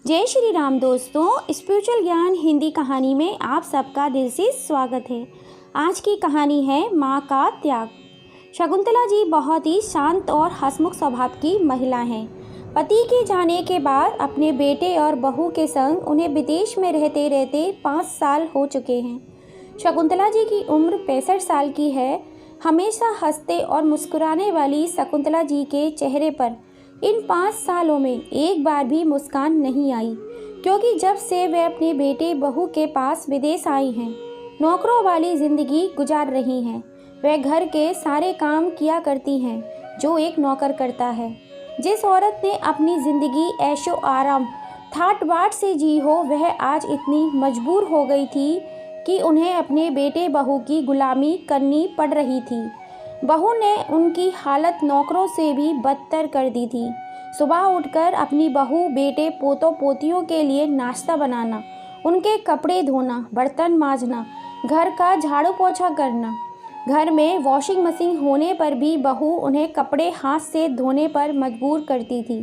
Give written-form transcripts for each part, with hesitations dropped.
जय श्री राम दोस्तों, स्पिरिचुअल ज्ञान हिंदी कहानी में आप सबका दिल से स्वागत है। आज की कहानी है माँ का त्याग। शकुंतला जी बहुत ही शांत और हंसमुख स्वभाव की महिला हैं। पति के जाने के बाद अपने बेटे और बहू के संग उन्हें विदेश में रहते रहते 5 साल हो चुके हैं। शकुंतला जी की उम्र 65 साल की है। हमेशा हंसते और मुस्कुराने वाली शकुंतला जी के चेहरे पर इन 5 सालों में एक बार भी मुस्कान नहीं आई, क्योंकि जब से वे अपने बेटे बहू के पास विदेश आई हैं, नौकरों वाली ज़िंदगी गुजार रही हैं। वे घर के सारे काम किया करती हैं जो एक नौकर करता है। जिस औरत ने अपनी ज़िंदगी ऐशो आराम ठाट बाट से जी हो, वह आज इतनी मजबूर हो गई थी कि उन्हें अपने बेटे बहू की गुलामी करनी पड़ रही थी। बहू ने उनकी हालत नौकरों से भी बदतर कर दी थी। सुबह उठकर अपनी बहू बेटे पोतों पोतियों के लिए नाश्ता बनाना, उनके कपड़े धोना, बर्तन मांजना, घर का झाड़ू पोछा करना। घर में वॉशिंग मशीन होने पर भी बहू उन्हें कपड़े हाथ से धोने पर मजबूर करती थी।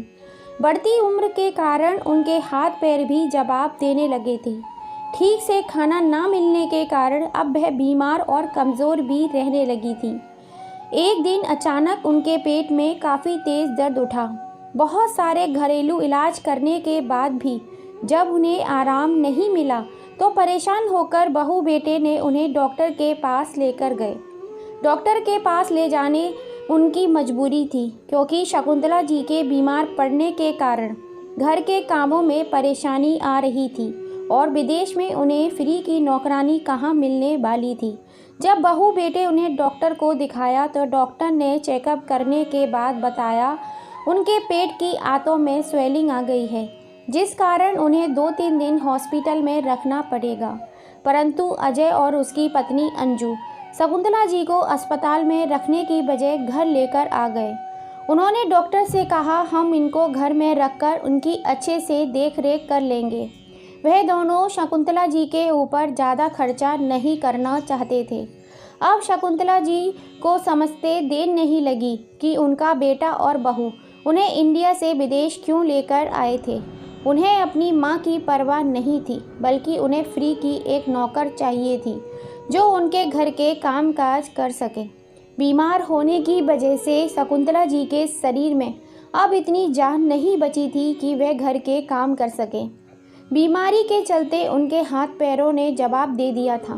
बढ़ती उम्र के कारण उनके हाथ पैर भी जवाब देने लगे थे। ठीक से खाना ना मिलने के कारण अब वह बीमार और कमज़ोर भी रहने लगी थी। एक दिन अचानक उनके पेट में काफ़ी तेज़ दर्द उठा। बहुत सारे घरेलू इलाज करने के बाद भी जब उन्हें आराम नहीं मिला तो परेशान होकर बहू बेटे ने उन्हें डॉक्टर के पास लेकर गए। डॉक्टर के पास ले जाने उनकी मजबूरी थी, क्योंकि शकुंतला जी के बीमार पड़ने के कारण घर के कामों में परेशानी आ रही थी और विदेश में उन्हें फ्री की नौकरानी कहाँ मिलने वाली थी। जब बहू बेटे उन्हें डॉक्टर को दिखाया तो डॉक्टर ने चेकअप करने के बाद बताया उनके पेट की आंतों में स्वेलिंग आ गई है, जिस कारण उन्हें 2-3 दिन हॉस्पिटल में रखना पड़ेगा। परंतु अजय और उसकी पत्नी अंजू शकुंतला जी को अस्पताल में रखने की बजाय घर लेकर आ गए। उन्होंने डॉक्टर से कहा, हम इनको घर में रखकर उनकी अच्छे से देख रेख कर लेंगे। वह दोनों शकुंतला जी के ऊपर ज़्यादा खर्चा नहीं करना चाहते थे। अब शकुंतला जी को समझते देर नहीं लगी कि उनका बेटा और बहू उन्हें इंडिया से विदेश क्यों लेकर आए थे। उन्हें अपनी माँ की परवाह नहीं थी, बल्कि उन्हें फ्री की एक नौकर चाहिए थी जो उनके घर के कामकाज कर सके। बीमार होने की वजह से शकुंतला जी के शरीर में अब इतनी जान नहीं बची थी कि वह घर के काम कर सके। बीमारी के चलते उनके हाथ पैरों ने जवाब दे दिया था।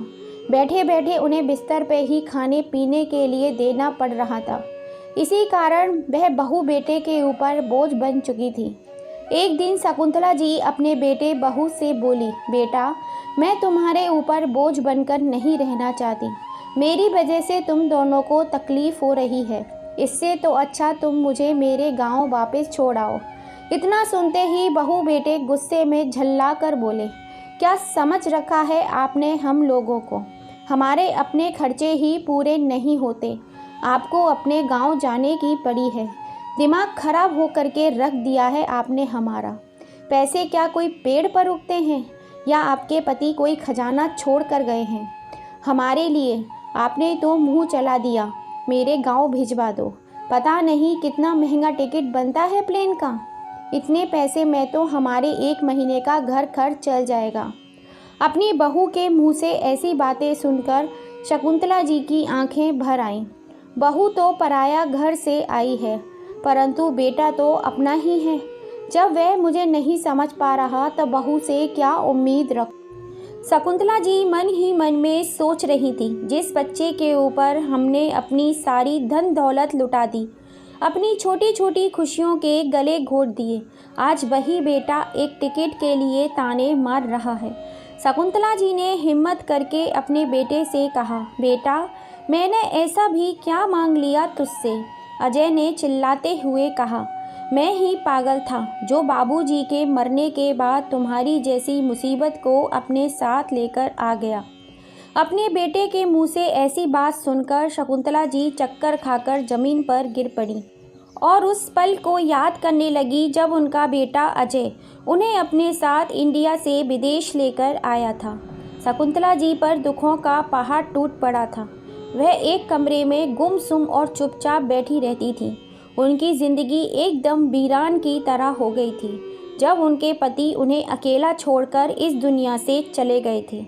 बैठे बैठे उन्हें बिस्तर पे ही खाने पीने के लिए देना पड़ रहा था। इसी कारण वह बहू बेटे के ऊपर बोझ बन चुकी थी। एक दिन शकुंतला जी अपने बेटे बहू से बोली, बेटा, मैं तुम्हारे ऊपर बोझ बनकर नहीं रहना चाहती। मेरी वजह से तुम दोनों को तकलीफ़ हो रही है। इससे तो अच्छा तुम मुझे मेरे गाँव वापस छोड़ आओ। इतना सुनते ही बहू बेटे गुस्से में झल्ला कर बोले, क्या समझ रखा है आपने हम लोगों को? हमारे अपने खर्चे ही पूरे नहीं होते, आपको अपने गांव जाने की पड़ी है। दिमाग खराब हो करके रख दिया है आपने हमारा। पैसे क्या कोई पेड़ पर उगते हैं, या आपके पति कोई खजाना छोड़ कर गए हैं हमारे लिए? आपने तो मुँह चला दिया, मेरे गाँव भिजवा दो। पता नहीं कितना महंगा टिकट बनता है प्लेन का। इतने पैसे में तो हमारे 1 महीने का घर खर्च चल जाएगा। अपनी बहू के मुंह से ऐसी बातें सुनकर शकुंतला जी की आंखें भर आईं। बहू तो पराया घर से आई है, परंतु बेटा तो अपना ही है। जब वह मुझे नहीं समझ पा रहा तो बहू से क्या उम्मीद रख। शकुंतला जी मन ही मन में सोच रही थी, जिस बच्चे के ऊपर हमने अपनी सारी धन दौलत लुटा दी, अपनी छोटी छोटी खुशियों के गले घोट दिए, आज वही बेटा एक टिकट के लिए ताने मार रहा है। शकुंतला जी ने हिम्मत करके अपने बेटे से कहा, बेटा, मैंने ऐसा भी क्या मांग लिया तुझसे? अजय ने चिल्लाते हुए कहा, मैं ही पागल था जो बाबूजी के मरने के बाद तुम्हारी जैसी मुसीबत को अपने साथ लेकर आ गया। अपने बेटे के मुंह से ऐसी बात सुनकर शकुंतला जी चक्कर खाकर जमीन पर गिर पड़ी और उस पल को याद करने लगी जब उनका बेटा अजय उन्हें अपने साथ इंडिया से विदेश लेकर आया था। शकुंतला जी पर दुखों का पहाड़ टूट पड़ा था। वह एक कमरे में गुमसुम और चुपचाप बैठी रहती थी। उनकी ज़िंदगी एकदम वीरान की तरह हो गई थी। जब उनके पति उन्हें अकेला छोड़कर इस दुनिया से चले गए थे।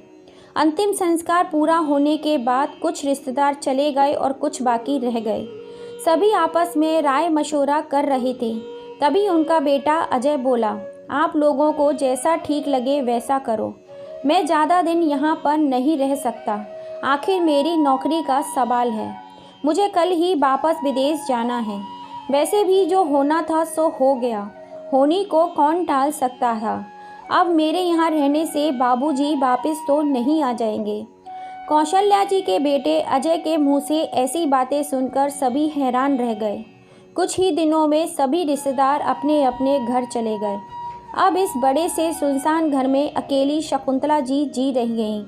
अंतिम संस्कार पूरा होने के बाद कुछ रिश्तेदार चले गए और कुछ बाकी रह गए। सभी आपस में राय मशवरा कर रहे थे। तभी उनका बेटा अजय बोला, आप लोगों को जैसा ठीक लगे वैसा करो। मैं ज़्यादा दिन यहाँ पर नहीं रह सकता। आखिर मेरी नौकरी का सवाल है। मुझे कल ही वापस विदेश जाना है। वैसे भी जो होना था सो हो गया। होनी को कौन टाल सकता था। अब मेरे यहाँ रहने से बाबूजी वापस तो नहीं आ जाएंगे। कौशल्या जी के बेटे अजय के मुंह से ऐसी बातें सुनकर सभी हैरान रह गए। कुछ ही दिनों में सभी रिश्तेदार अपने अपने घर चले गए। अब इस बड़े से सुनसान घर में अकेली शकुंतला जी जी रह गईं।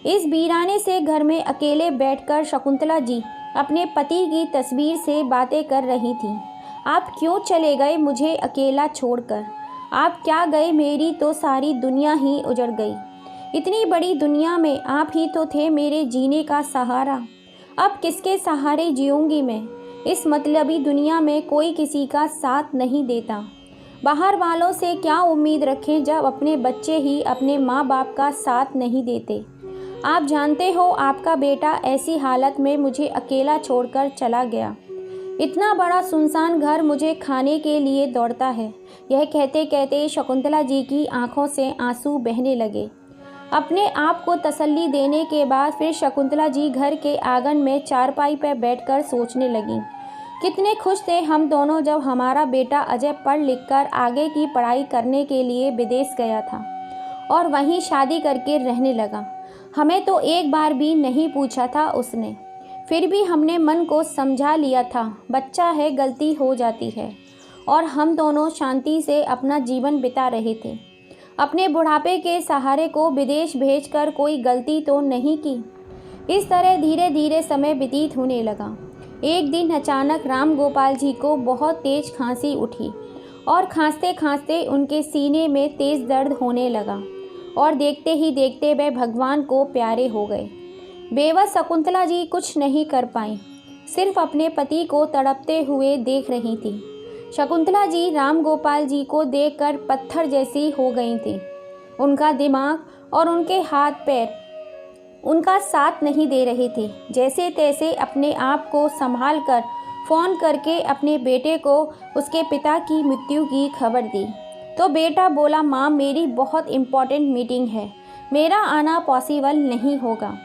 इस वीराने से घर में अकेले बैठकर शकुंतला जी अपने पति की तस्वीर से बातें कर रही थीं। आप क्यों चले गए मुझे अकेला छोड़कर? आप क्या गए? मेरी तो सारी दुनिया ही उजड़ गई। इतनी बड़ी दुनिया में आप ही तो थे मेरे जीने का सहारा। अब किसके सहारे जीऊँगी मैं? इस मतलबी दुनिया में कोई किसी का साथ नहीं देता। बाहर वालों से क्या उम्मीद रखें जब अपने बच्चे ही अपने माँ बाप का साथ नहीं देते। आप जानते हो आपका बेटा ऐसी हालत में मुझे अकेला छोड़कर चला गया। इतना बड़ा सुनसान घर मुझे खाने के लिए दौड़ता है। यह कहते कहते शकुंतला जी की आंखों से आंसू बहने लगे। अपने आप को तसल्ली देने के बाद फिर शकुंतला जी घर के आंगन में चारपाई पर बैठकर सोचने लगीं। कितने खुश थे हम दोनों जब हमारा बेटा अजय पढ़ लिख कर आगे की पढ़ाई करने के लिए विदेश गया था और वहीं शादी करके रहने लगा। हमें तो एक बार भी नहीं पूछा था उसने। फिर भी हमने मन को समझा लिया था, बच्चा है, गलती हो जाती है। और हम दोनों शांति से अपना जीवन बिता रहे थे। अपने बुढ़ापे के सहारे को विदेश भेजकर कोई गलती तो नहीं की। इस तरह धीरे धीरे समय व्यतीत होने लगा। एक दिन अचानक राम गोपाल जी को बहुत तेज खांसी उठी और खांसते खांसते उनके सीने में तेज दर्द होने लगा और देखते ही देखते वे भगवान को प्यारे हो गए। बेबस शकुंतला जी कुछ नहीं कर पाईं, सिर्फ अपने पति को तड़पते हुए देख रही थी। शकुंतला जी राम गोपाल जी को देखकर पत्थर जैसी हो गई थी। उनका दिमाग और उनके हाथ पैर उनका साथ नहीं दे रहे थे। जैसे तैसे अपने आप को संभाल कर फ़ोन करके अपने बेटे को उसके पिता की मृत्यु की खबर दी। तो बेटा बोला, माँ मेरी बहुत इम्पोर्टेंट मीटिंग है, मेरा आना पॉसिबल नहीं होगा।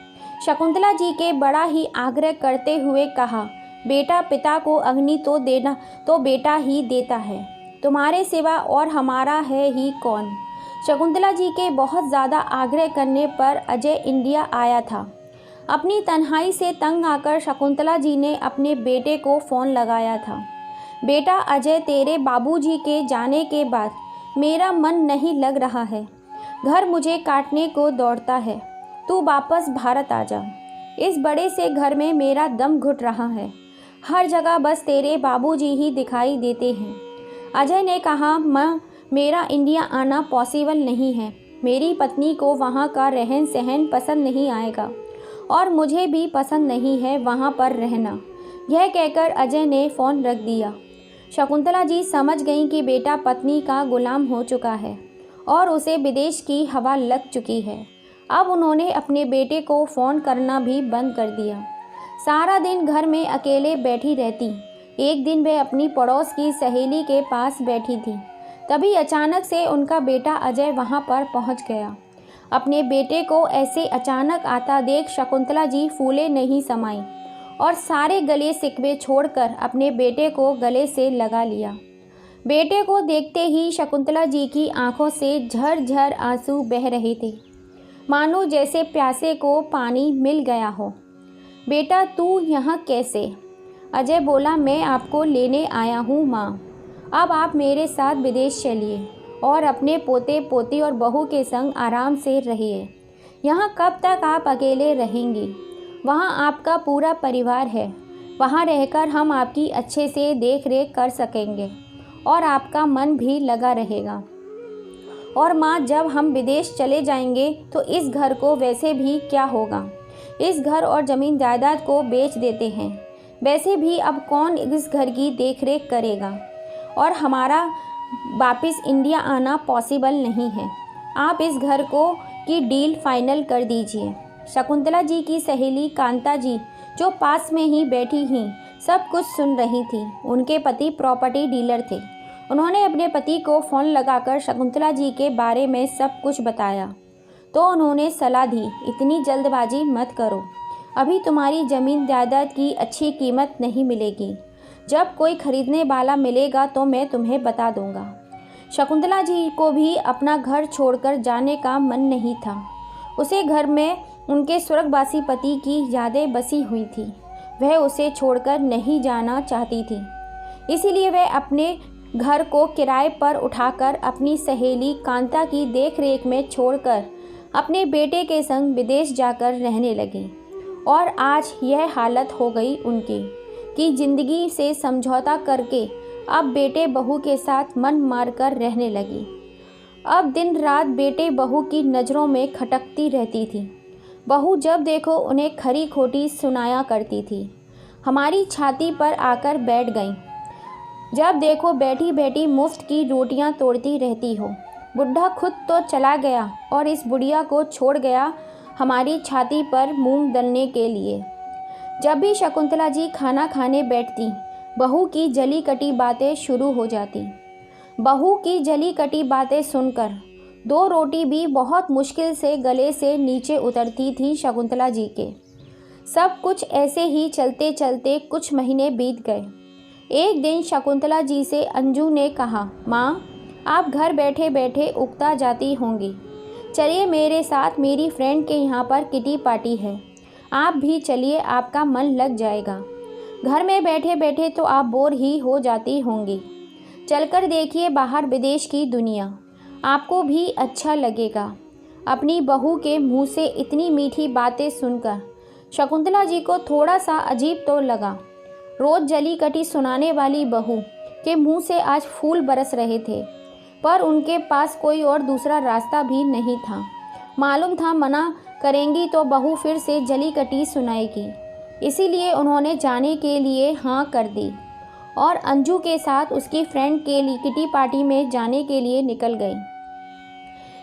शकुंतला जी के बड़ा ही आग्रह करते हुए कहा, बेटा पिता को अग्नि तो देना तो बेटा ही देता है, तुम्हारे सिवा और हमारा है ही कौन। शकुंतला जी के बहुत ज़्यादा आग्रह करने पर अजय इंडिया आया था। अपनी तन्हाई से तंग आकर शकुंतला जी ने अपने बेटे को फ़ोन लगाया था। बेटा अजय, तेरे बाबूजी के जाने के बाद मेरा मन नहीं लग रहा है। घर मुझे काटने को दौड़ता है। तू वापस भारत आ जा। इस बड़े से घर में मेरा दम घुट रहा है। हर जगह बस तेरे बाबूजी ही दिखाई देते हैं। अजय ने कहा, माँ मेरा इंडिया आना पॉसिबल नहीं है। मेरी पत्नी को वहाँ का रहन सहन पसंद नहीं आएगा और मुझे भी पसंद नहीं है वहाँ पर रहना। यह कहकर अजय ने फ़ोन रख दिया। शकुंतला जी समझ गईं कि बेटा पत्नी का गुलाम हो चुका है और उसे विदेश की हवा लग चुकी है। अब उन्होंने अपने बेटे को फ़ोन करना भी बंद कर दिया। सारा दिन घर में अकेले बैठी रहती। एक दिन वह अपनी पड़ोस की सहेली के पास बैठी थी। तभी अचानक से उनका बेटा अजय वहां पर पहुंच गया। अपने बेटे को ऐसे अचानक आता देख शकुंतला जी फूले नहीं समाई और सारे गले शिकवे छोड़कर अपने बेटे को गले से लगा लिया। बेटे को देखते ही शकुंतला जी की आंखों से झरझर आंसू बह रहे थे, मानो जैसे प्यासे को पानी मिल गया हो। बेटा तू यहाँ कैसे? अजय बोला, मैं आपको लेने आया हूँ माँ। अब आप मेरे साथ विदेश चलिए और अपने पोते पोती और बहू के संग आराम से रहिए। यहाँ कब तक आप अकेले रहेंगी? वहाँ आपका पूरा परिवार है। वहाँ रहकर हम आपकी अच्छे से देख रेख कर सकेंगे और आपका मन भी लगा रहेगा। और माँ जब हम विदेश चले जाएंगे तो इस घर को वैसे भी क्या होगा, इस घर और ज़मीन जायदाद को बेच देते हैं। वैसे भी अब कौन इस घर की देख रेख करेगा और वापस इंडिया आना पॉसिबल नहीं है। आप इस घर को की डील फाइनल कर दीजिए। शकुंतला जी की सहेली कांता जी, जो पास में ही बैठी ही सब कुछ सुन रही थी। उनके पति प्रॉपर्टी डीलर थे। उन्होंने अपने पति को फ़ोन लगाकर शकुंतला जी के बारे में सब कुछ बताया तो उन्होंने सलाह दी, इतनी जल्दबाजी मत करो, अभी तुम्हारी ज़मीन जायदाद की अच्छी कीमत नहीं मिलेगी। जब कोई खरीदने वाला मिलेगा तो मैं तुम्हें बता दूंगा। शकुंतला जी को भी अपना घर छोड़कर जाने का मन नहीं था। उसे घर में उनके स्वर्गवासी पति की यादें बसी हुई थी। वह उसे छोड़कर नहीं जाना चाहती थी। इसीलिए वह अपने घर को किराए पर उठाकर अपनी सहेली कांता की देखरेख में छोड़कर अपने बेटे के संग विदेश जाकर रहने लगी। और आज यह हालत हो गई उनकी कि ज़िंदगी से समझौता करके अब बेटे बहू के साथ मन मारकर रहने लगी। अब दिन रात बेटे बहू की नज़रों में खटकती रहती थी। बहू जब देखो उन्हें खरी खोटी सुनाया करती थी। हमारी छाती पर आकर बैठ गई, जब देखो बैठी बैठी मुफ्त की रोटियां तोड़ती रहती हो। बुढ़ा खुद तो चला गया और इस बुढ़िया को छोड़ गया हमारी छाती पर मूंग दलने के लिए। जब भी शकुंतला जी खाना खाने बैठती, बहू की जली कटी बातें शुरू हो जाती। बहू की जली कटी बातें सुनकर 2 रोटी भी बहुत मुश्किल से गले से नीचे उतरती थी शकुंतला जी के। सब कुछ ऐसे ही चलते चलते कुछ महीने बीत गए। एक दिन शकुंतला जी से अंजू ने कहा, माँ, आप घर बैठे बैठे उकता जाती होंगी, चलिए मेरे साथ, मेरी फ्रेंड के यहाँ पर किटी पार्टी है, आप भी चलिए, आपका मन लग जाएगा। घर में बैठे बैठे तो आप बोर ही हो जाती होंगी, चलकर देखिए बाहर विदेश की दुनिया, आपको भी अच्छा लगेगा। अपनी बहू के मुंह से इतनी मीठी बातें सुनकर शकुंतला जी को थोड़ा सा अजीब तो लगा। रोज़ जली कटी सुनाने वाली बहू के मुंह से आज फूल बरस रहे थे, पर उनके पास कोई और दूसरा रास्ता भी नहीं था। मालूम था मना करेंगी तो बहू फिर से जली कटी सुनाएगी। इसीलिए उन्होंने जाने के लिए हाँ कर दी और अंजू के साथ उसकी फ्रेंड के लिए किटी पार्टी में जाने के लिए निकल गई।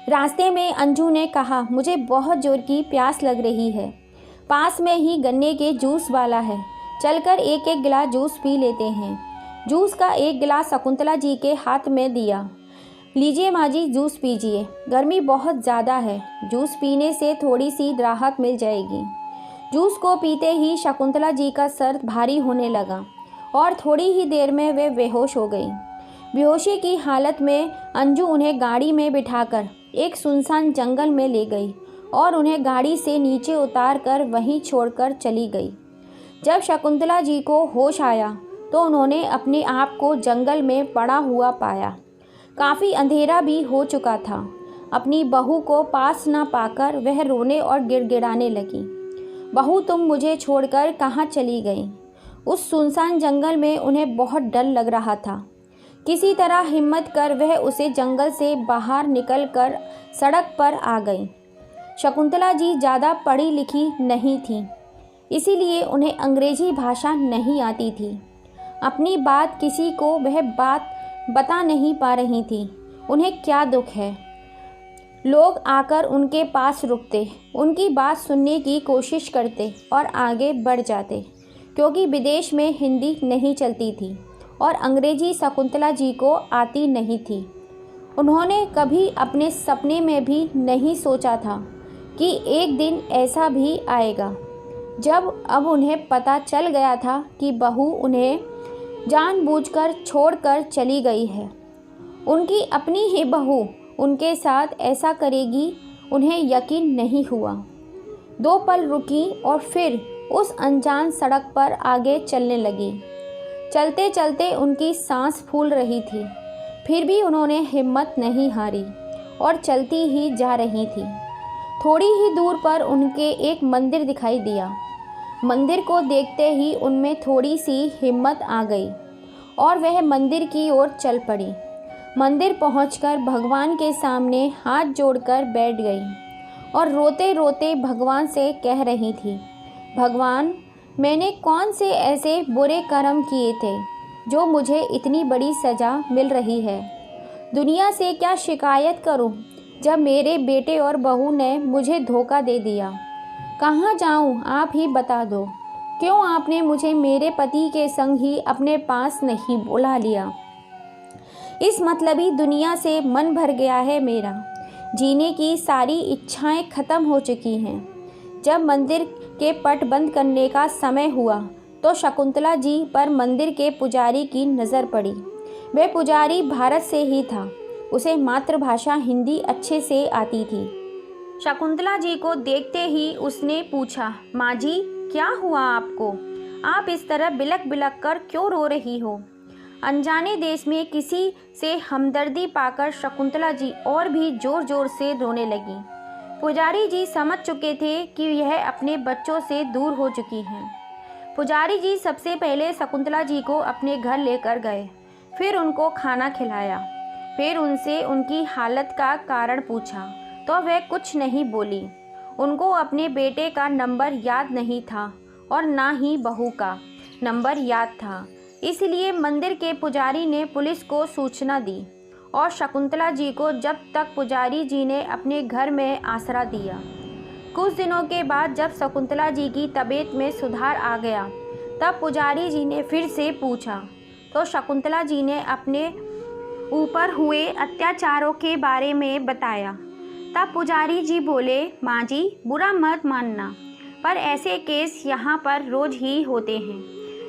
रास्ते में अंजू ने कहा, मुझे बहुत जोर की प्यास लग रही है, पास में ही गन्ने के जूस वाला है, चलकर एक एक गिलास जूस पी लेते हैं। जूस का एक गिलास शकुंतला जी के हाथ में दिया। लीजिए माँ जी, जूस पीजिए, गर्मी बहुत ज़्यादा है, जूस पीने से थोड़ी सी राहत मिल जाएगी। जूस को पीते ही शकुंतला जी का सर भारी होने लगा और थोड़ी ही देर में वे बेहोश हो गई। बेहोशी की हालत में अंजू उन्हें गाड़ी में बिठाकर एक सुनसान जंगल में ले गई और उन्हें गाड़ी से नीचे उतार कर वहीं छोड़कर चली गई। जब शकुंतला जी को होश आया तो उन्होंने अपने आप को जंगल में पड़ा हुआ पाया। काफ़ी अंधेरा भी हो चुका था। अपनी बहू को पास न पाकर वह रोने और गिड़गिड़ाने लगी। बहू, तुम मुझे छोड़कर कहाँ चली गई? उस सुनसान जंगल में उन्हें बहुत डर लग रहा था। किसी तरह हिम्मत कर वह उसे जंगल से बाहर निकलकर सड़क पर आ गई। शकुंतला जी ज़्यादा पढ़ी लिखी नहीं थी, इसीलिए उन्हें अंग्रेजी भाषा नहीं आती थी। अपनी बात किसी को वह बात बता नहीं पा रही थी। उन्हें क्या दुख है? लोग आकर उनके पास रुकते, उनकी बात सुनने की कोशिश करते और आगे बढ़ जाते, क्योंकि विदेश में हिंदी नहीं चलती थी और अंग्रेजी शकुंतला जी को आती नहीं थी। उन्होंने कभी अपने सपने में भी नहीं सोचा था कि एक दिन ऐसा भी आएगा जब अब उन्हें पता चल गया था कि बहू उन्हें जानबूझकर छोड़कर चली गई है। उनकी अपनी ही बहू उनके साथ ऐसा करेगी, उन्हें यकीन नहीं हुआ। 2 पल रुकी और फिर उस अनजान सड़क पर आगे चलने लगी। चलते चलते उनकी सांस फूल रही थी, फिर भी उन्होंने हिम्मत नहीं हारी और चलती ही जा रही थी। थोड़ी ही दूर पर उनके एक मंदिर दिखाई दिया। मंदिर को देखते ही उनमें थोड़ी सी हिम्मत आ गई और वह मंदिर की ओर चल पड़ी। मंदिर पहुंचकर भगवान के सामने हाथ जोड़कर बैठ गई और रोते रोते भगवान से कह रही थी, भगवान, मैंने कौन से ऐसे बुरे कर्म किए थे जो मुझे इतनी बड़ी सज़ा मिल रही है? दुनिया से क्या शिकायत करूं, जब मेरे बेटे और बहू ने मुझे धोखा दे दिया। कहाँ जाऊं, आप ही बता दो। क्यों आपने मुझे मेरे पति के संग ही अपने पास नहीं बुला लिया। इस मतलबी दुनिया से मन भर गया है मेरा। जीने की सारी इच्छाएं खत्म हो चुकी हैं। जब मंदिर के पट बंद करने का समय हुआ तो शकुंतला जी पर मंदिर के पुजारी की नज़र पड़ी। वह पुजारी भारत से ही था। उसे मातृभाषा हिंदी अच्छे से आती थी। शकुंतला जी को देखते ही उसने पूछा, माँ जी क्या हुआ आपको? आप इस तरह बिलक बिलक कर क्यों रो रही हो? अनजाने देश में किसी से हमदर्दी पाकर शकुंतला जी और भी जोर जोर से रोने लगी। पुजारी जी समझ चुके थे कि यह अपने बच्चों से दूर हो चुकी हैं। पुजारी जी सबसे पहले शकुंतला जी को अपने घर लेकर गए, फिर उनको खाना खिलाया, फिर उनसे उनकी हालत का कारण पूछा तो वह कुछ नहीं बोली। उनको अपने बेटे का नंबर याद नहीं था और ना ही बहू का नंबर याद था। इसलिए मंदिर के पुजारी ने पुलिस को सूचना दी और शकुंतला जी को जब तक पुजारी जी ने अपने घर में आसरा दिया। कुछ दिनों के बाद जब शकुंतला जी की तबीयत में सुधार आ गया तब पुजारी जी ने फिर से पूछा तो शकुंतला जी ने अपने ऊपर हुए अत्याचारों के बारे में बताया। तब पुजारी जी बोले, माँ जी बुरा मत मानना, पर ऐसे केस यहाँ पर रोज ही होते हैं।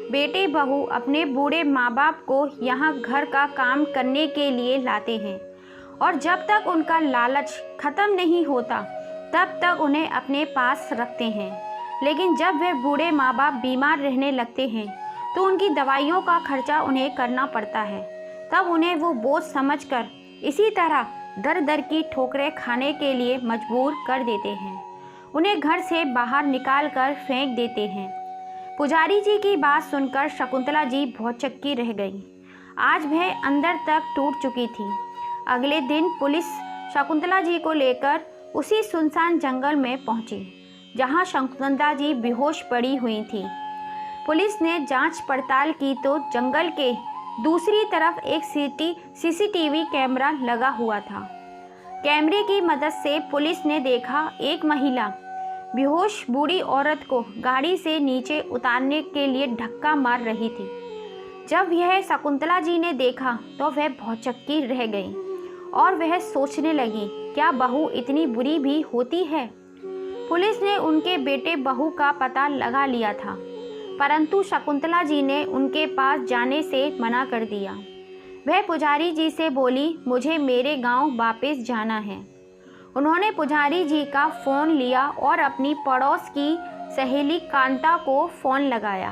बेटे बहू अपने बूढ़े माँ बाप को यहाँ घर का काम करने के लिए लाते हैं और जब तक उनका लालच ख़त्म नहीं होता तब तक उन्हें अपने पास रखते हैं। लेकिन जब वे बूढ़े माँ बाप बीमार रहने लगते हैं तो उनकी दवाइयों का खर्चा उन्हें करना पड़ता है। तब उन्हें वो बोझ समझकर इसी तरह दर दर की ठोकरें खाने के लिए मजबूर कर देते हैं। उन्हें घर से बाहर निकाल कर फेंक देते हैं। पुजारी जी की बात सुनकर शकुंतला जी भौचक्की रह गई। आज वह अंदर तक टूट चुकी थी। अगले दिन पुलिस शकुंतला जी को लेकर उसी सुनसान जंगल में पहुंची जहां शकुंतला जी बेहोश पड़ी हुई थी। पुलिस ने जांच पड़ताल की तो जंगल के दूसरी तरफ एक सीसीटीवी कैमरा लगा हुआ था। कैमरे की मदद से पुलिस ने देखा एक महिला बेहोश बूढ़ी औरत को गाड़ी से नीचे उतारने के लिए धक्का मार रही थी। जब यह शकुंतला जी ने देखा तो वह भौचक्की रह गई और वह सोचने लगी, क्या बहू इतनी बुरी भी होती है? पुलिस ने उनके बेटे बहू का पता लगा लिया था, परंतु शकुंतला जी ने उनके पास जाने से मना कर दिया। वह पुजारी जी से बोली, मुझे मेरे गांव वापस जाना है। उन्होंने पुजारी जी का फ़ोन लिया और अपनी पड़ोस की सहेली कांता को फ़ोन लगाया,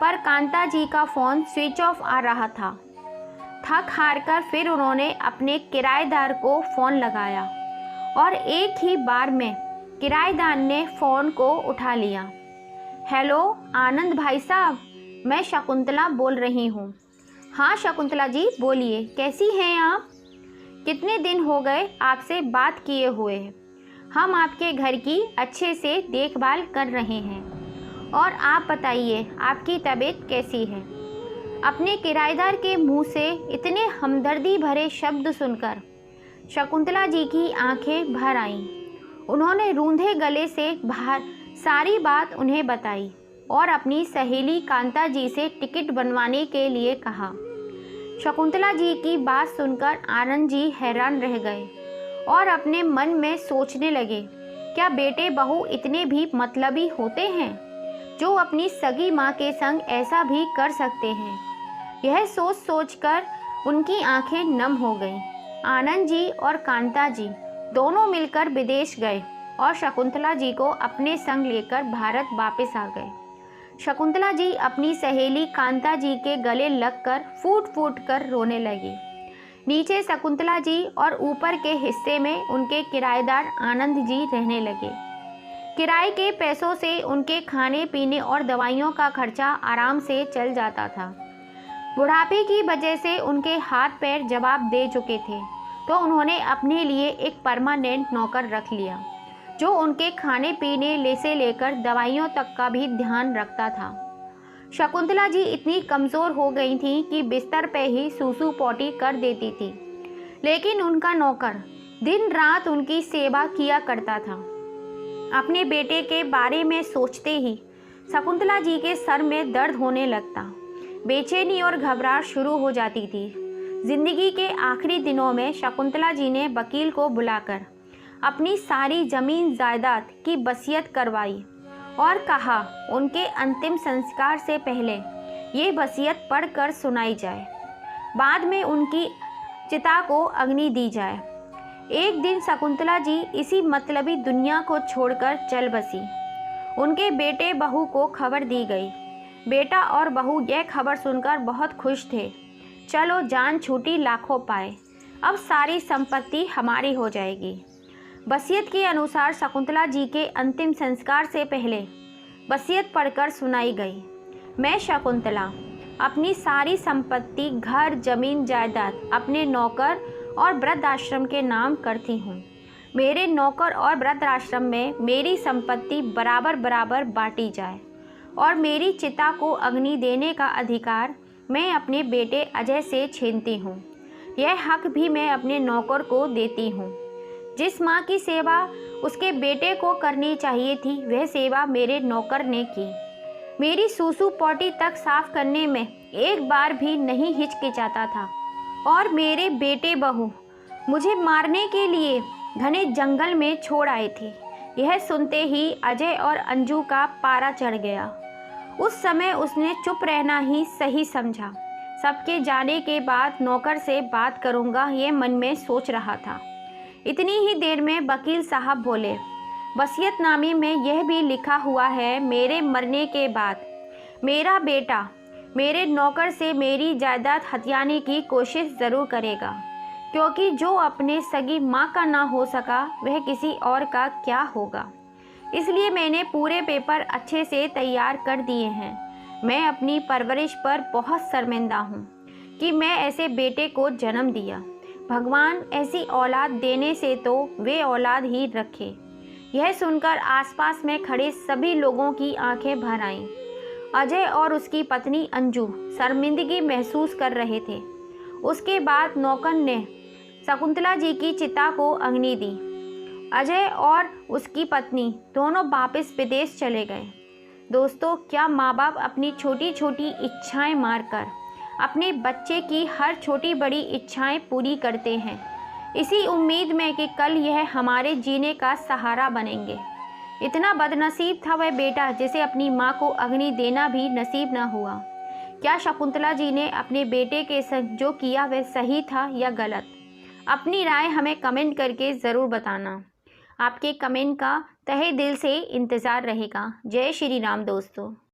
पर कांता जी का फ़ोन स्विच ऑफ आ रहा था। थक हार कर फिर उन्होंने अपने किराएदार को फ़ोन लगाया और एक ही बार में किराएदार ने फ़ोन को उठा लिया। हेलो आनंद भाई साहब, मैं शकुंतला बोल रही हूँ। हाँ शकुंतला जी बोलिए, कैसी हैं आप? कितने दिन हो गए आपसे बात किए हुए। हम आपके घर की अच्छे से देखभाल कर रहे हैं और आप बताइए आपकी तबीयत कैसी है? अपने किराएदार के मुंह से इतने हमदर्दी भरे शब्द सुनकर शकुंतला जी की आंखें भर आईं। उन्होंने रूंधे गले से बाहर सारी बात उन्हें बताई और अपनी सहेली कांता जी से टिकट बनवाने के लिए कहा। शकुंतला जी की बात सुनकर आनंद जी हैरान रह गए और अपने मन में सोचने लगे, क्या बेटे बहू इतने भी मतलबी होते हैं जो अपनी सगी माँ के संग ऐसा भी कर सकते हैं? यह सोच सोचकर उनकी आंखें नम हो गईं। आनंद जी और कांता जी दोनों मिलकर विदेश गए और शकुंतला जी को अपने संग लेकर भारत वापस आ गए। शकुंतला जी अपनी सहेली कांता जी के गले लगकर फूट फूट कर रोने लगी। नीचे शकुंतला जी और ऊपर के हिस्से में उनके किराएदार आनंद जी रहने लगे। किराए के पैसों से उनके खाने पीने और दवाइयों का खर्चा आराम से चल जाता था। बुढ़ापे की वजह से उनके हाथ पैर जवाब दे चुके थे, तो उन्होंने अपने लिए एक परमानेंट नौकर रख लिया जो उनके खाने पीने से लेकर दवाइयों तक का भी ध्यान रखता था। शकुंतला जी इतनी कमज़ोर हो गई थी कि बिस्तर पे ही सूसू पोटी कर देती थी। लेकिन उनका नौकर दिन रात उनकी सेवा किया करता था। अपने बेटे के बारे में सोचते ही शकुंतला जी के सर में दर्द होने लगता। बेचैनी और घबराहट शुरू हो जाती थी। जिंदगी के आखिरी दिनों में शकुंतला जी ने वकील को बुलाकर अपनी सारी जमीन जायदाद की वसीयत करवाई और कहा उनके अंतिम संस्कार से पहले ये वसीयत पढ़कर सुनाई जाए, बाद में उनकी चिता को अग्नि दी जाए। एक दिन शकुंतला जी इसी मतलबी दुनिया को छोड़कर चल बसी। उनके बेटे बहू को खबर दी गई। बेटा और बहू यह खबर सुनकर बहुत खुश थे। चलो जान छूटी लाखों पाए, अब सारी संपत्ति हमारी हो जाएगी। वसीयत के अनुसार शकुंतला जी के अंतिम संस्कार से पहले वसीयत पढ़कर सुनाई गई। मैं शकुंतला अपनी सारी संपत्ति, घर, जमीन, जायदाद अपने नौकर और वृद्धाश्रम के नाम करती हूँ। मेरे नौकर और वृद्धाश्रम में मेरी संपत्ति बराबर बराबर बांटी जाए और मेरी चिता को अग्नि देने का अधिकार मैं अपने बेटे अजय से छीनती हूँ। यह हक भी मैं अपने नौकर को देती हूँ। जिस माँ की सेवा उसके बेटे को करनी चाहिए थी, वह सेवा मेरे नौकर ने की। मेरी सूसू पॉटी तक साफ करने में एक बार भी नहीं हिचकिचाता था और मेरे बेटे बहू मुझे मारने के लिए घने जंगल में छोड़ आए थे। यह सुनते ही अजय और अंजू का पारा चढ़ गया। उस समय उसने चुप रहना ही सही समझा। सबके जाने के बाद नौकर से बात करूंगा, ये मन में सोच रहा था। इतनी ही देर में वकील साहब बोले, वसीयतनामे में यह भी लिखा हुआ है, मेरे मरने के बाद मेरा बेटा मेरे नौकर से मेरी जायदाद हथियाने की कोशिश ज़रूर करेगा, क्योंकि जो अपने सगी माँ का ना हो सका वह किसी और का क्या होगा। इसलिए मैंने पूरे पेपर अच्छे से तैयार कर दिए हैं। मैं अपनी परवरिश पर बहुत शर्मिंदा हूँ कि मैं ऐसे बेटे को जन्म दिया। भगवान ऐसी औलाद देने से तो वे औलाद ही रखे। यह सुनकर आसपास में खड़े सभी लोगों की आंखें भर आईं। अजय और उसकी पत्नी अंजू शर्मिंदगी महसूस कर रहे थे। उसके बाद नौकर ने शकुंतला जी की चिता को अग्नि दी। अजय और उसकी पत्नी दोनों वापस विदेश चले गए। दोस्तों, क्या माँ बाप अपनी छोटी छोटी इच्छाएं मारकर अपने बच्चे की हर छोटी बड़ी इच्छाएं पूरी करते हैं, इसी उम्मीद में कि कल यह हमारे जीने का सहारा बनेंगे। इतना बदनसीब था वह बेटा जिसे अपनी माँ को अग्नि देना भी नसीब न हुआ। क्या शकुंतला जी ने अपने बेटे के संग जो किया वह सही था या गलत? अपनी राय हमें कमेंट करके ज़रूर बताना। आपके कमेंट का तहे दिल से इंतज़ार रहेगा। जय श्री राम दोस्तों।